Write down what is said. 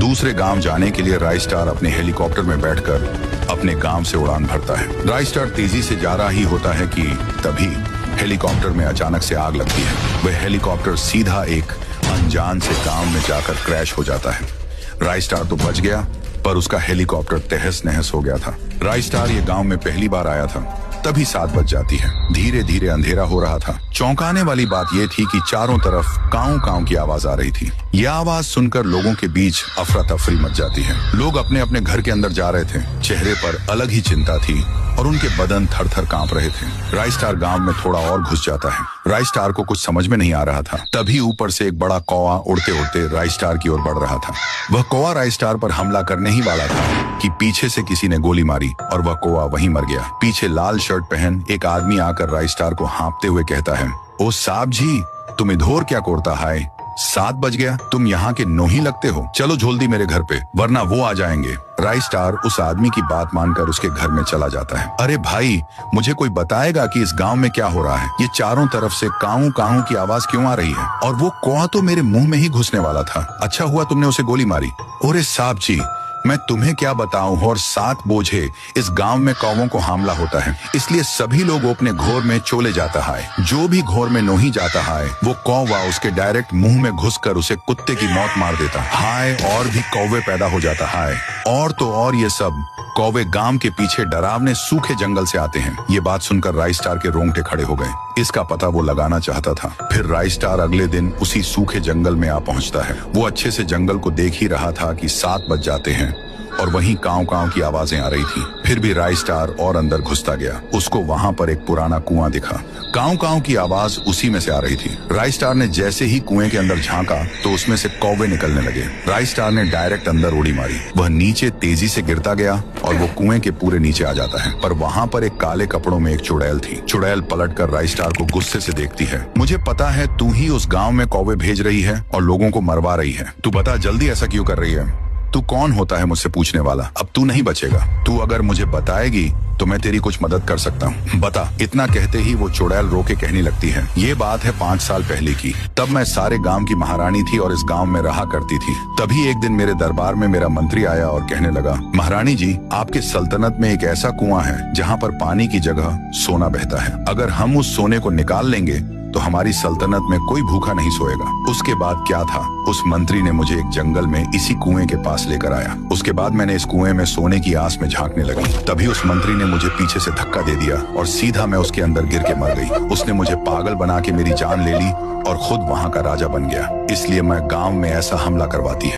दूसरे गांव जाने के लिए राइस्टार अपने हेलीकॉप्टर में बैठकर अपने गांव से उड़ान भरता है। राइस्टार तेजी से जा रहा ही होता है कि तभी हेलीकॉप्टर में अचानक से आग लगती है। वह हेलीकॉप्टर सीधा एक अनजान से गांव में जाकर क्रैश हो जाता है। राइस्टार तो बच गया, पर उसका हेलीकॉप्टर तहस नहस हो गया था। राइस्टार ये गांव में पहली बार आया था। तभी 7 बज जाती है। धीरे धीरे अंधेरा हो रहा था। चौंकाने वाली बात यह थी कि चारों तरफ काऊ काऊ की आवाज आ रही थी। यह आवाज सुनकर लोगों के बीच अफरा तफरी मच जाती है। लोग अपने अपने घर के अंदर जा रहे थे। चेहरे पर अलग ही चिंता थी और उनके बदन थर थर कांप रहे थे। राइस्टार गांव में थोड़ा और घुस जाता है। राइस्टार को कुछ समझ में नहीं आ रहा था। तभी ऊपर से एक बड़ा कौवा उड़ते उड़ते राइस्टार की ओर बढ़ रहा था। वह कौवा राइस्टार पर हमला करने ही वाला था कि पीछे से किसी ने गोली मारी और वह कौवा वहीं मर गया। पीछे लाल शर्ट पहन एक आदमी आकर राइस्टार को हाँपते हुए कहता है, ओ साहब जी, तुम इधर क्या कोरता है? 7 बज गया, तुम यहाँ के नोही लगते हो। चलो जल्दी मेरे घर पे, वरना वो आ जाएंगे। राइस्टार उस आदमी की बात मानकर उसके घर में चला जाता है। अरे भाई, मुझे कोई बताएगा कि इस गांव में क्या हो रहा है? ये चारों तरफ से काऊ काऊ की आवाज क्यों आ रही है? और वो कौवा तो मेरे मुंह में ही घुसने वाला था। अच्छा हुआ तुमने उसे गोली मारी। अरे साहब जी, मैं तुम्हें क्या बताऊं, और 7 बोझे इस गांव में कौवों को हमला होता है, इसलिए सभी लोग अपने घोर में चले जाता है। जो भी घोर में नहीं जाता है, वो कौवा उसके डायरेक्ट मुंह में घुसकर उसे कुत्ते की मौत मार देता है। और भी कौवे पैदा हो जाता है। और तो और ये सब कौवे गांव के पीछे डरावने सूखे जंगल से आते हैं। ये बात सुनकर राइस्टार के रोंगटे खड़े हो गए। इसका पता वो लगाना चाहता था। फिर राइस्टार अगले दिन उसी सूखे जंगल में आ पहुंचता है। वो अच्छे से जंगल को देख ही रहा था कि 7 बज जाते हैं और वहीं काऊ काऊ की आवाजें आ रही थी। फिर भी राइस्टार और अंदर घुसता गया। उसको वहां पर एक पुराना कुआं दिखा। काऊ काऊ की आवाज उसी में से आ रही थी। राइस्टार ने जैसे ही कुएं के अंदर झांका तो उसमें से कौवे निकलने लगे। राइस्टार ने डायरेक्ट अंदर उड़ी मारी। वह नीचे तेजी से गिरता गया और वो कुएं के पूरे नीचे आ जाता है। पर वहां पर एक काले कपड़ों में एक चुड़ैल थी। चुड़ैल पलटकर राइस्टार को गुस्से से देखती है। मुझे पता है तू ही उस गाँव में कौवे भेज रही है और लोगों को मरवा रही है। तू बता जल्दी ऐसा क्यों कर रही है? तू कौन होता है मुझसे पूछने वाला? अब तू नहीं बचेगा। तू अगर मुझे बताएगी तो मैं तेरी कुछ मदद कर सकता हूँ। बता। इतना कहते ही वो चुड़ैल रो के कहने लगती है। ये बात है 5 साल पहले की। तब मैं सारे गांव की महारानी थी और इस गांव में रहा करती थी। तभी एक दिन मेरे दरबार में मेरा मंत्री आया और कहने लगा, महारानी जी, आपके सल्तनत में एक ऐसा कुआं है जहाँ पर पानी की जगह सोना बहता है। अगर हम उस सोने को निकाल लेंगे तो हमारी सल्तनत में कोई भूखा नहीं सोएगा। उसके बाद क्या था, उस मंत्री ने मुझे एक जंगल में इसी कुएं के पास लेकर आया। उसके बाद मैंने इस कुएं में सोने की आस में झांकने लगी। तभी उस मंत्री ने मुझे पीछे से धक्का दे दिया और सीधा मैं उसके अंदर गिर के मर गई। उसने मुझे पागल बना के मेरी जान ले ली और खुद वहां का राजा बन गया। इसलिए मैं गांव में ऐसा हमला करवाती है।